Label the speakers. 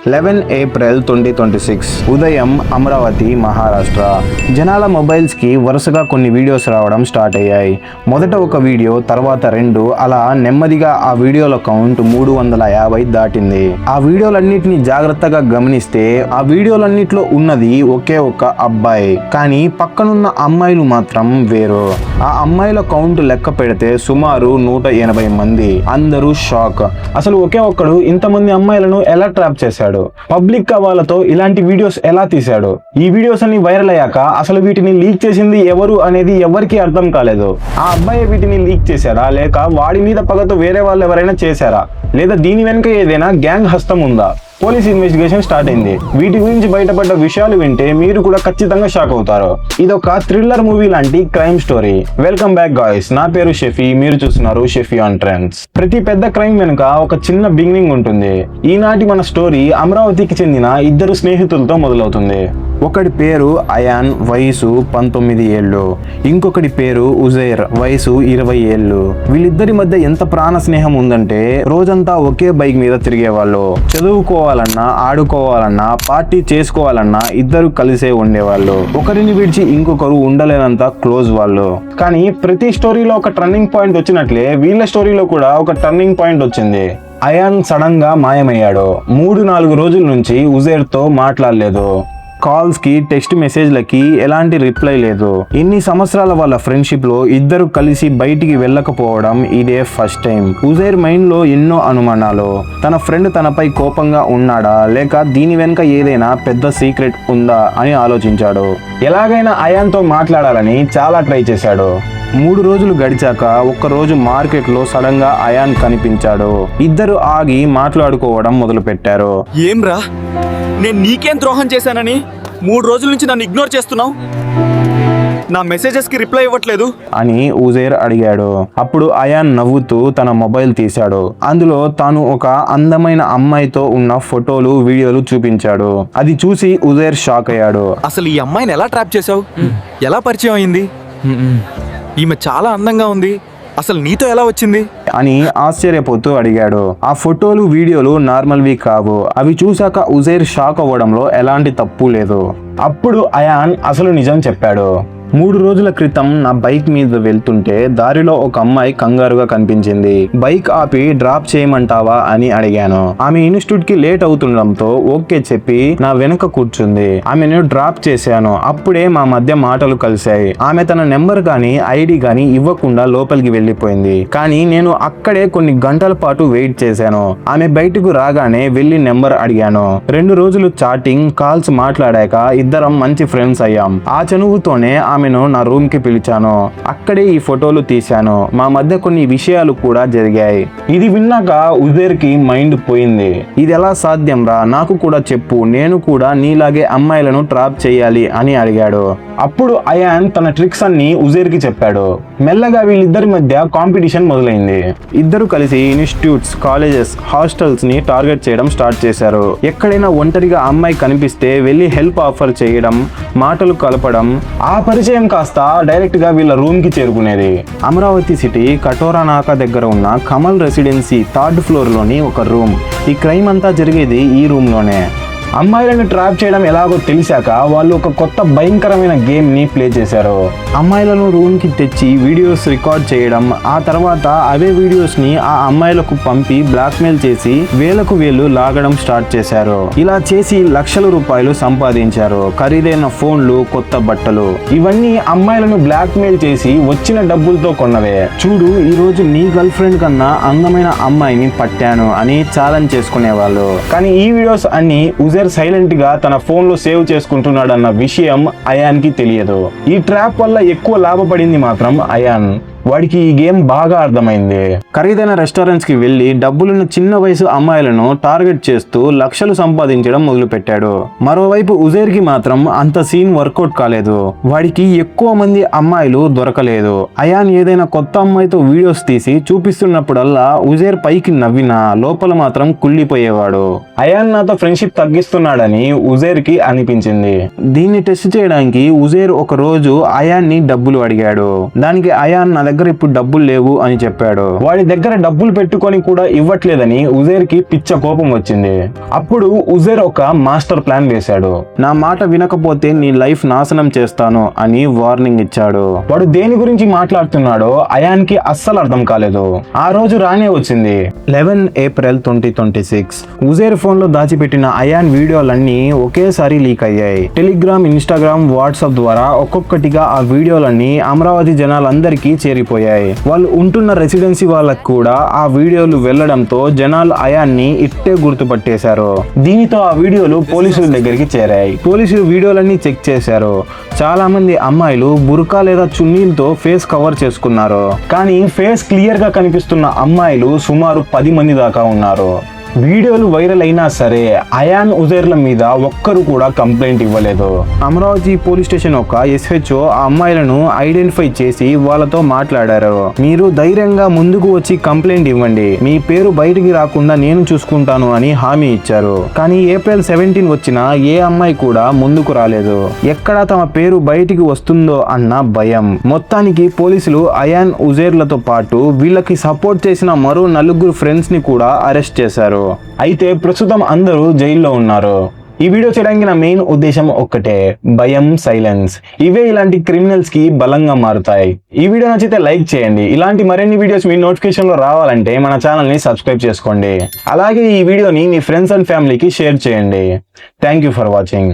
Speaker 1: 11 April 2026 ఉదయం అమరావతి మహారాష్ట్ర. జనాల మొబైల్స్కి వరుసగా కొన్ని వీడియోస్ రావడం స్టార్ట్ అయ్యాయి. మొదట ఒక వీడియో, తర్వాత 2, అలా నెమ్మదిగా ఆ వీడియోల కౌంట్ 350 దాటింది. ఆ వీడియోలన్నిటిని జాగ్రత్తగా గమనిస్తే ఆ వీడియోలన్నిట్లో ఉన్నది ఒకే ఒక్క అబ్బాయి, కానీ పక్కనున్న అమ్మాయిలు మాత్రం వేరు. ఆ అమ్మాయిల కౌంట్ లెక్క పెడితే సుమారు 180 మంది. అందరూ షాక్. అసలు ఒకే ఒక్కడు ఇంతమంది అమ్మాయిలను ఎలా ట్రాప్ చేశాడు? పబ్లిక్ గా వాళ్ళతో ఇలాంటి వీడియోస్ ఎలా తీశాడు? ఈ వీడియోస్ అన్ని వైరల్ అయ్యాక అసలు వీటిని లీక్ చేసింది ఎవరు అనేది ఎవరికి అర్థం కాలేదు. ఆ అబ్బాయి వీటిని లీక్ చేశాడా, లేక వాడి మీద పగతో వేరే వాళ్ళు ఎవరైనా చేశారా, లేదా దీని వెనుక ఏదైనా గ్యాంగ్ హస్తం ఉందా? పోలీస్ ఇన్వెస్టిగేషన్ స్టార్ట్ అయింది. వీటి గురించి బయటపడ్డ విషయాలు వింటే మీరు కూడా ఖచ్చితంగా షాక్ అవుతారు. ఇదొక థ్రిల్లర్ మూవీ లాంటి crime story. Welcome back guys, నా పేరు షెఫీ, మీరు చూస్తున్నారు షెఫీ ఆన్ ట్రెండ్స్. ప్రతి పెద్ద క్రైమ్ వెనుక ఒక చిన్న బిగినింగ్ ఉంటుంది. ఈనాటి మన స్టోరీ అమరావతికి చెందిన 2 స్నేహితులతో మొదలవుతుంది. ఒకడి పేరు అయాన్, వయసు 19 ఏళ్ళు. ఇంకొకటి పేరు ఉజైర్, వయసు 20 ఏళ్ళు. వీళ్ళిద్దరి మధ్య ఎంత ప్రాణ స్నేహం ఉందంటే రోజంతా ఒకే బైక్ మీద తిరిగేవాళ్ళు. చదువుకోవాలన్నా, ఆడుకోవాలన్నా, పార్టీ చేసుకోవాలన్నా ఇద్దరు కలిసే ఉండేవాళ్ళు. ఒకరిని విడిచి ఇంకొకరు ఉండలేనంత క్లోజ్ వాళ్ళు. కానీ ప్రతి స్టోరీలో ఒక టర్నింగ్ పాయింట్ వచ్చినట్లే వీళ్ళ స్టోరీలో కూడా ఒక టర్నింగ్ పాయింట్ వచ్చింది. అయాన్ సడన్ గా మాయమయ్యాడు. 3-4 రోజుల నుంచి ఉజైర్ తో మాట్లాడలేదు. కాల్స్ కి, టెక్స్ట్ మెసేజ్లకి ఎలాంటి రిప్లై లేదు. ఇన్ని సంవత్సరాల వాళ్ళ ఫ్రెండ్షిప్ లో ఇద్దరు కలిసి బయటికి వెళ్ళకపోవడం ఇదే ఫస్ట్ టైం. ఉజైర్ మైండ్ లో ఎన్నో అనుమానాలు. తన ఫ్రెండ్ తనపై కోపంగా ఉన్నాడా, లేక దీని వెనుక ఏదైనా పెద్ద సీక్రెట్ ఉందా అని ఆలోచించాడు. ఎలాగైనా అయాన్ తో మాట్లాడాలని చాలా ట్రై చేశాడు. 3 రోజులు గడిచాక ఒక్కరోజు మార్కెట్ లో సడన్ గా అయాన్ కనిపించాడు. ఇద్దరు ఆగి మాట్లాడుకోవడం మొదలు పెట్టారు.
Speaker 2: ఏం రా, నేను నీకేం ద్రోహం చేశానని 3 రోజుల నుంచి నన్ను ఇగ్నోర్ చేస్తున్నావు? నా మెసేజెస్ కి రిప్లై ఇవ్వట్లేదు
Speaker 1: అని ఉజైర్ అడిగాడు. అప్పుడు అయాన్ నవ్వుతూ తన మొబైల్ తీశాడు. అందులో తాను ఒక అందమైన అమ్మాయితో ఉన్న ఫోటోలు, వీడియోలు చూపించాడు. అది చూసి ఉజైర్ షాక్ అయ్యాడు.
Speaker 2: అసలు ఈ అమ్మాయిని ఎలా ట్రాప్ చేసావు? ఎలా పరిచయం అయింది? ఈమె చాలా అందంగా ఉంది, అసలు నీతో ఎలా వచ్చింది
Speaker 1: అని ఆశ్చర్యపోతూ అడిగాడు. ఆ ఫోటోలు, వీడియోలు నార్మల్వి కావు. అవి చూశాక ఉజైర్ షాక్ అవ్వడంలో ఎలాంటి తప్పు లేదు. అప్పుడు అయాన్ అసలు నిజం చెప్పాడు. 3 రోజుల క్రితం నా బైక్ మీద వెళ్తుంటే దారిలో ఒక అమ్మాయి కంగారుగా కనిపించింది. బైక్ ఆపి డ్రాప్ చేయమంటావా అని అడిగాను. ఆమె ఇన్స్టిట్యూట్ కి లేట్ అవుతుండడంతో ఓకే చెప్పి నా వెనుక కూర్చుంది. ఆమెను డ్రాప్ చేశాను. అప్పుడే మా మధ్య మాటలు కలిశాయి. ఆమె తన నెంబర్ గానీ, ఐడి గానీ ఇవ్వకుండా లోపలికి వెళ్ళిపోయింది. కానీ నేను అక్కడే కొన్ని గంటల పాటు వెయిట్ చేశాను. ఆమె బయటకు రాగానే వెళ్లి నెంబర్ అడిగాను. 2 రోజులు చాటింగ్, కాల్స్ మాట్లాడాక ఇద్దరం మంచి ఫ్రెండ్స్ అయ్యాం. ఆ చనువుతోనే ఆమెను నా రూమ్ కి పిలిచాను. అక్కడే ఈ ఫోటోలు తీశాను. మా మధ్య కొన్ని విషయాలు కూడా జరిగాయి. ఇది విన్నాక ఉజైర్ కి మైండ్ పోయింది. ఇది ఎలా సాధ్యం రా, నాకు కూడా చెప్పు, నేను కూడా నీలాగే అమ్మాయిలను ట్రాప్ చేయాలి అని అడిగాడు. అప్పుడు అయాన్ తన ట్రిక్స్ అన్ని ఉజైర్ కి చెప్పాడు. మెల్లగా వీళ్ళిద్దరి మధ్య కాంపిటీషన్ మొదలైంది. ఇద్దరు కలిసి ఇన్స్టిట్యూట్స్, కాలేజెస్, హాస్టల్స్ ని టార్గెట్ చేయడం స్టార్ట్ చేశారు. ఎక్కడైనా ఒంటరిగా అమ్మాయి కనిపిస్తే వెళ్లి హెల్ప్ ఆఫర్ చేయడం, మాటలు కలపడం. ఆ పరిచయం కాస్త డైరెక్ట్ గా వీళ్ళ రూమ్ కి చేరుకునేది. అమరావతి సిటీ కటోరానాక దగ్గర ఉన్న కమల్ రెసిడెన్సీ 3rd ఫ్లోర్ లోని ఒక రూమ్. ఈ క్రైమ్ అంతా జరిగేది ఈ రూమ్ లోనే. అమ్మాయిలను ట్రాప్ చేయడం ఎలాగో తెలిసాక వాళ్ళు ఒక కొత్త భయంకరమైన గేమ్ ని ప్లే చేశారు. అమ్మాయిలను రూమ్ కి తెచ్చి వీడియోస్ రికార్డ్ చేయడం, ఆ తర్వాత అవే వీడియోస్ ని ఆ అమ్మాయిలకు పంపి బ్లాక్మెయిల్ చేసి వేలకు వేలు లాగడం స్టార్ట్ చేశారు. ఇలా చేసి లక్షల రూపాయలు సంపాదించారు. ఖరీదైన ఫోన్లు, కొత్త బట్టలు, ఇవన్నీ అమ్మాయిలను బ్లాక్మెయిల్ చేసి వచ్చిన డబ్బులతో కొన్నవే. చూడు, ఈ రోజు నీ గర్ల్ ఫ్రెండ్ కన్నా అందమైన అమ్మాయిని పట్టాను అని ఛాలెంజ్ చేసుకునేవాళ్ళు. కానీ ఈ వీడియోస్ అన్ని ఉజైర్ సైలెంట్ గా తన ఫోన్ లో సేవ్ చేసుకుంటున్నాడన్న విషయం అయాన్ కి తెలియదు. ఈ ట్రాప్ వల్ల ఎక్కువ లాభపడింది మాత్రం అయాన్. వాడికి ఈ గేమ్ బాగా అర్థమైంది. ఖరీదైన రెస్టారెంట్స్ కి వెళ్లి డబ్బులున్న చిన్న వయసు అమ్మాయిలను టార్గెట్ చేస్తూ లక్షలు సంపాదించడం మొదలు పెట్టాడు. మరోవైపు ఉజైర్ కి మాత్రం అంత సీన్ వర్కౌట్ కాలేదు. వాడికి ఎక్కువ మంది అమ్మాయిలు దొరకలేదు. అయాన్ ఏదైనా కొత్త అమ్మాయితో వీడియోస్ తీసి చూపిస్తున్నప్పుడల్లా ఉజైర్ పైకి నవ్వినా లోపల మాత్రం కుళ్ళిపోయేవాడు. అయాన్ నాతో ఫ్రెండ్షిప్ తగ్గిస్తున్నాడని ఉజైర్ కి అనిపించింది. దీన్ని టెస్ట్ చేయడానికి ఉజైర్ ఒక రోజు అయాన్ ని డబ్బులు అడిగాడు. దానికి అయాన్ నా దగ్గర ఇప్పుడు డబ్బులు లేవు అని చెప్పాడు. వాడి దగ్గర డబ్బులు పెట్టుకొని కూడా ఇవ్వట్లేదని ఉజైర్ కి పిచ్చ కోపం వచ్చింది. అప్పుడు ఉజైర్ ఒక మాస్టర్ ప్లాన్ వేశాడు. నా మాట వినకపోతే నీ లైఫ్ నాశనం చేస్తాను అని వార్నింగ్ ఇచ్చాడు. వాడు దేని గురించి మాట్లాడుతున్నాడో అయాన్ కి అస్సలు అర్థం కాలేదు. ఆ రోజు రానే వచ్చింది. 11 ఏప్రిల్ 2026 ఉజైర్ ఫోన్ లో దాచిపెట్టిన అయాన్ వీడియోలన్నీ ఒకేసారి లీక్ అయ్యాయి. టెలిగ్రామ్, ఇన్స్టాగ్రామ్, వాట్సాప్ ద్వారా ఒక్కొక్కటిగా ఆ వీడియోలన్నీ అమరావతి జనాలందరికీ చేరిపోయాయి. వాళ్ళు ఉంటున్న రెసిడెన్సీ వాళ్ళకు కూడా ఆ వీడియోలు వెళ్లడంతో జనాలు అయాన్ ని ఇట్టే గుర్తుపట్టేశారు. దీనితో ఆ వీడియోలు పోలీసుల దగ్గరికి చేరాయి. పోలీసులు వీడియోలన్నీ చెక్ చేశారు. చాలా మంది అమ్మాయిలు బుర్కా లేదా చున్నీలతో ఫేస్ కవర్ చేసుకున్నారు. కానీ ఫేస్ క్లియర్ గా కనిపిస్తున్న అమ్మాయిలు సుమారు 10 మంది దాకా ఉన్నారు. వీడియోలు వైరల్ అయినా సరే అయాన్ ఉజైర్ల మీద ఒక్కరు కూడా కంప్లైంట్ ఇవ్వలేదు. అమరావతి పోలీస్ స్టేషన్ ఒక SHO ఆ అమ్మాయిలను ఐడెంటిఫై చేసి వాళ్ళతో మాట్లాడారు. మీరు ధైర్యంగా ముందుకు వచ్చి కంప్లైంట్ ఇవ్వండి, మీ పేరు బయటికి రాకుండా నేను చూసుకుంటాను అని హామీ ఇచ్చారు. కానీ ఏప్రిల్ 17 వచ్చిన ఏ అమ్మాయి కూడా ముందుకు రాలేదు. ఎక్కడ తమ పేరు బయటికి వస్తుందో అన్న భయం. మొత్తానికి పోలీసులు అయాన్, ఉజైర్లతో పాటు వీళ్ళకి సపోర్ట్ చేసిన మరో 4 ఫ్రెండ్స్ ని కూడా అరెస్ట్ చేశారు. అయితే ప్రస్తుతం అందరూ జైల్లో ఉన్నారు. ఈ వీడియో చేయడానికి నా మెయిన్ ఉద్దేశం ఒక్కటే, భయం, సైలెన్స్. ఇవే ఇలాంటి క్రిమినల్స్ కి బలంగా మారుతాయి. ఈ వీడియో నచ్చితే లైక్ చేయండి. ఇలాంటి మరిన్ని వీడియోస్ మీ నోటిఫికేషన్ లో రావాలంటే మన ఛానల్ ని సబ్స్క్రైబ్ చేసుకోండి. అలాగే ఈ వీడియోని మీ ఫ్రెండ్స్ అండ్ ఫ్యామిలీకి షేర్ చేయండి. Thank you for watching.